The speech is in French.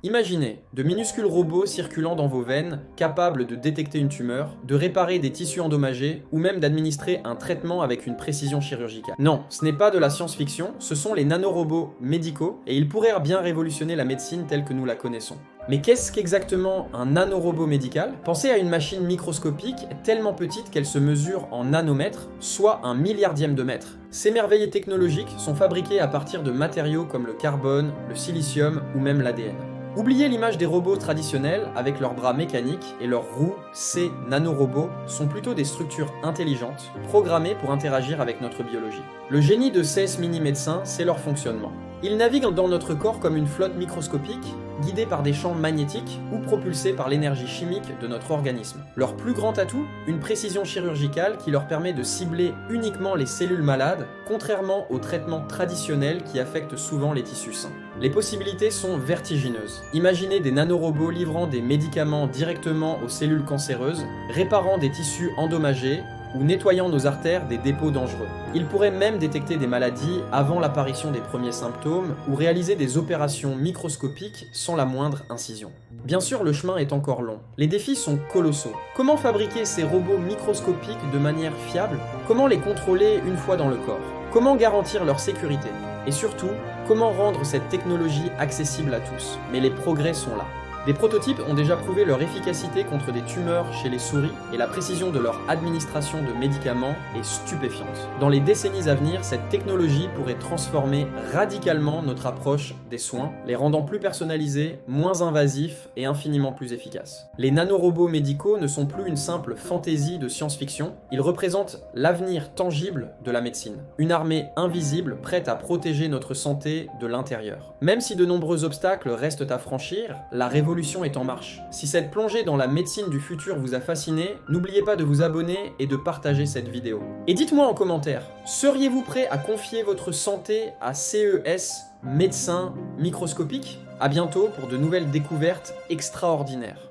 Imaginez de minuscules robots circulant dans vos veines, capables de détecter une tumeur, de réparer des tissus endommagés ou même d'administrer un traitement avec une précision chirurgicale. Non, ce n'est pas de la science-fiction, ce sont les nanorobots médicaux et ils pourraient bien révolutionner la médecine telle que nous la connaissons. Mais qu'est-ce qu'exactement un nanorobot médical? Pensez à une machine microscopique tellement petite qu'elle se mesure en nanomètres, soit un milliardième de mètre. Ces merveilles technologiques sont fabriquées à partir de matériaux comme le carbone, le silicium ou même l'ADN. Oubliez l'image des robots traditionnels avec leurs bras mécaniques et leurs roues. Ces nanorobots sont plutôt des structures intelligentes, programmées pour interagir avec notre biologie. Le génie de ces mini-médecins, c'est leur fonctionnement. Ils naviguent dans notre corps comme une flotte microscopique, guidée par des champs magnétiques ou propulsés par l'énergie chimique de notre organisme. Leur plus grand atout, une précision chirurgicale qui leur permet de cibler uniquement les cellules malades, contrairement aux traitements traditionnels qui affectent souvent les tissus sains. Les possibilités sont vertigineuses. Imaginez des nanorobots livrant des médicaments directement aux cellules cancéreuses, réparant des tissus endommagés, ou nettoyant nos artères des dépôts dangereux. Ils pourraient même détecter des maladies avant l'apparition des premiers symptômes ou réaliser des opérations microscopiques sans la moindre incision. Bien sûr, le chemin est encore long. Les défis sont colossaux. Comment fabriquer ces robots microscopiques de manière fiable? Comment les contrôler une fois dans le corps? Comment garantir leur sécurité? Et surtout, comment rendre cette technologie accessible à tous? Mais les progrès sont là. Des prototypes ont déjà prouvé leur efficacité contre des tumeurs chez les souris et la précision de leur administration de médicaments est stupéfiante. Dans les décennies à venir, cette technologie pourrait transformer radicalement notre approche des soins, les rendant plus personnalisés, moins invasifs et infiniment plus efficaces. Les nanorobots médicaux ne sont plus une simple fantaisie de science-fiction, ils représentent l'avenir tangible de la médecine. Une armée invisible prête à protéger notre santé de l'intérieur. Même si de nombreux obstacles restent à franchir, la révolution est en marche. Si cette plongée dans la médecine du futur vous a fasciné, n'oubliez pas de vous abonner et de partager cette vidéo. Et dites-moi en commentaire, seriez-vous prêt à confier votre santé à CES, médecin microscopique? À bientôt pour de nouvelles découvertes extraordinaires.